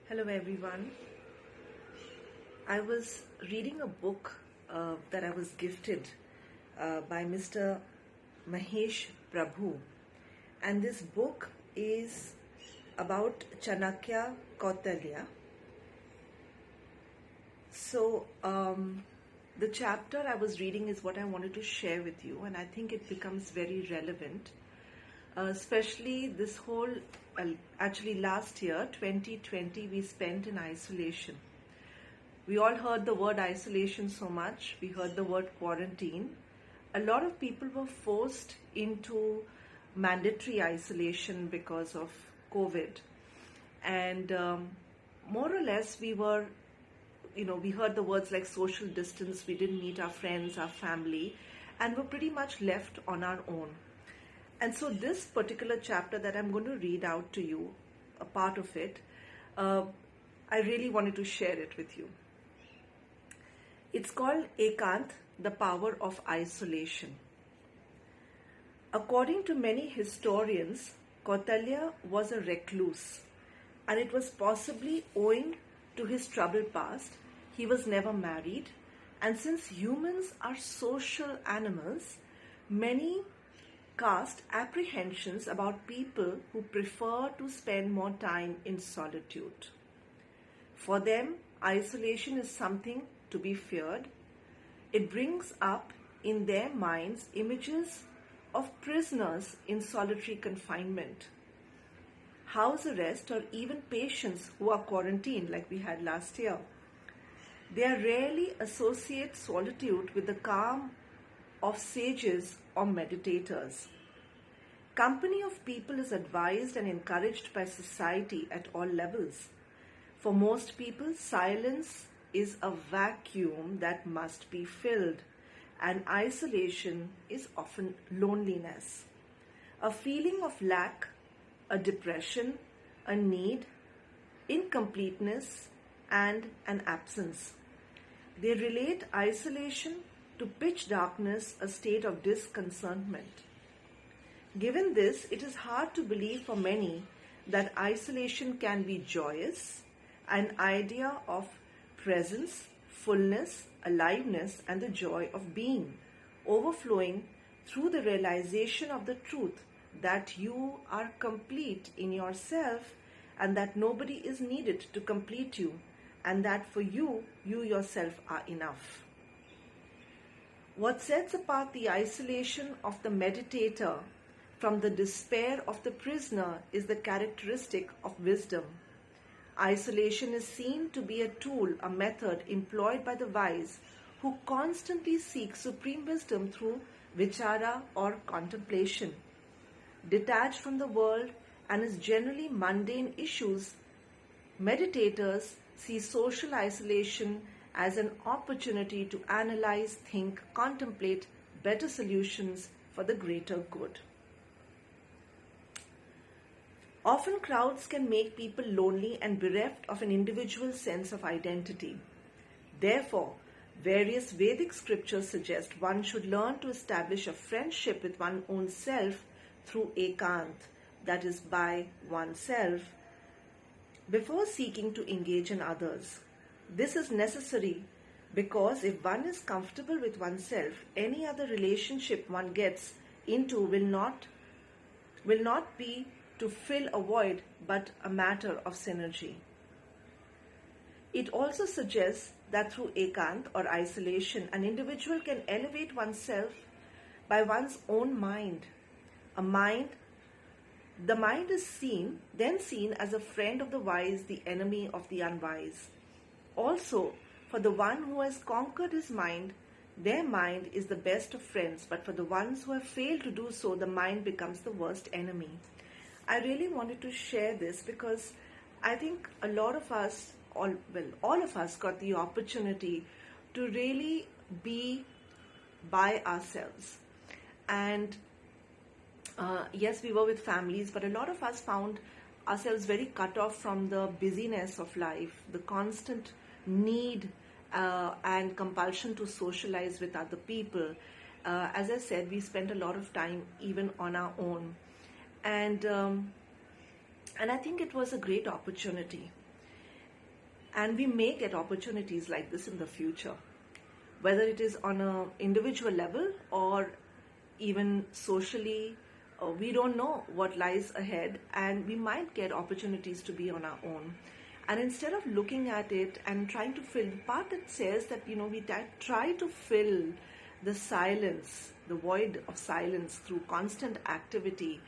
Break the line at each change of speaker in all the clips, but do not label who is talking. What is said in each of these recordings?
Hello everyone. I was reading a book that I was gifted by Mr. Mahesh Prabhu, and this book is about Chanakya Kautilya. So, the chapter I was reading is what I wanted to share with you, and I think it becomes very relevant, especially this whole, actually last year, 2020, we spent in isolation. We all heard the word isolation so much. We heard the word quarantine. A lot of people were forced into mandatory isolation because of COVID. And more or less, we heard the words like social distance. We didn't meet our friends, our family, and were pretty much left on our own. And so, this particular chapter that I'm going to read out to you, a part of it, I really wanted to share it with you. It's called Ekant, the Power of Isolation. According to many historians, Kautilya was a recluse, and it was possibly owing to his troubled past. He was never married, and since humans are social animals, many cast apprehensions about people who prefer to spend more time in solitude. For them, isolation is something to be feared. It brings up in their minds images of prisoners in solitary confinement, house arrest, or even patients who are quarantined like we had last year. They rarely associate solitude with the calm of sages or meditators. Company of people is advised and encouraged by society at all levels. For most people, silence is a vacuum that must be filled, and isolation is often loneliness, a feeling of lack, a depression, a need, incompleteness, and an absence. They relate isolation to pitch darkness, a state of disconcertment. Given this, it is hard to believe for many that isolation can be joyous, an idea of presence, fullness, aliveness, and the joy of being, overflowing through the realization of the truth that you are complete in yourself and that nobody is needed to complete you, and that for you, you yourself are enough. What sets apart the isolation of the meditator from the despair of the prisoner is the characteristic of wisdom. Isolation is seen to be a tool, a method employed by the wise who constantly seek supreme wisdom through vichara or contemplation. Detached from the world and its generally mundane issues, meditators see social isolation as an opportunity to analyze, think, contemplate better solutions for the greater good. Often crowds can make people lonely and bereft of an individual sense of identity. Therefore, various Vedic scriptures suggest one should learn to establish a friendship with one's own self through ekant, that is, by oneself, before seeking to engage in others. This is necessary because if one is comfortable with oneself, any other relationship one gets into will not be to fill a void but a matter of synergy. It also suggests that through ekant or isolation, an individual can elevate oneself by one's own mind. The mind is then seen as a friend of the wise, the enemy of the unwise. Also, for the one who has conquered his mind, their mind is the best of friends, but for the ones who have failed to do so, the mind becomes the worst enemy. I really wanted to share this because I think a lot of us, all of us got the opportunity to really be by ourselves. And yes, we were with families, but a lot of us found ourselves very cut off from the busyness of life, the constant need and compulsion to socialize with other people. As I said, we spent a lot of time even on our own. And I think it was a great opportunity. And we may get opportunities like this in the future, whether it is on an individual level or even socially. We don't know what lies ahead, and we might get opportunities to be on our own. And instead of looking at it and trying to fill the part that says that, we try to fill the silence, the void of silence through constant activity,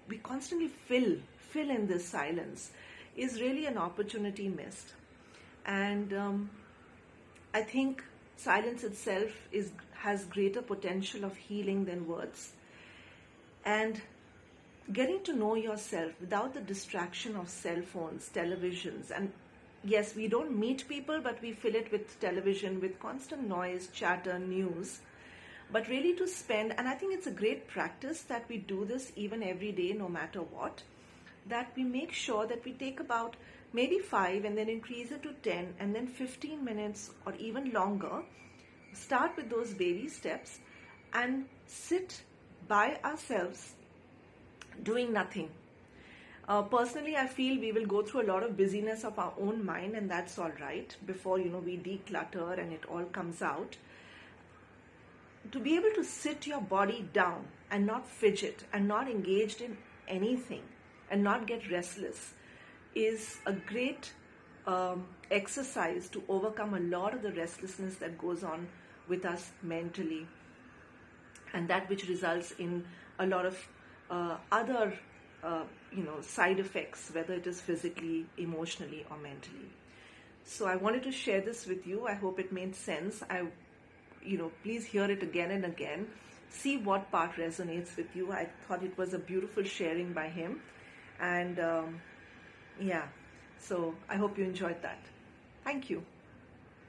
we constantly fill in this silence, is really an opportunity missed. And I think silence itself has greater potential of healing than words. And getting to know yourself without the distraction of cell phones, televisions, and yes, we don't meet people, but we fill it with television, with constant noise, chatter, news. But really to spend, and I think it's a great practice that we do this even every day, no matter what, that we make sure that we take about maybe 5 and then increase it to 10 and then 15 minutes or even longer. Start with those baby steps and sit by ourselves doing nothing. Personally, I feel we will go through a lot of busyness of our own mind, and that's all right, before we declutter and it all comes out. To be able to sit your body down and not fidget and not engaged in anything and not get restless is a great exercise to overcome a lot of the restlessness that goes on with us mentally, and that which results in a lot of other side effects, whether it is physically, emotionally, or mentally. So I wanted to share this with you. I hope it made sense. Please hear it again and again. See what part resonates with you. I thought it was a beautiful sharing by him. And so I hope you enjoyed that. Thank you.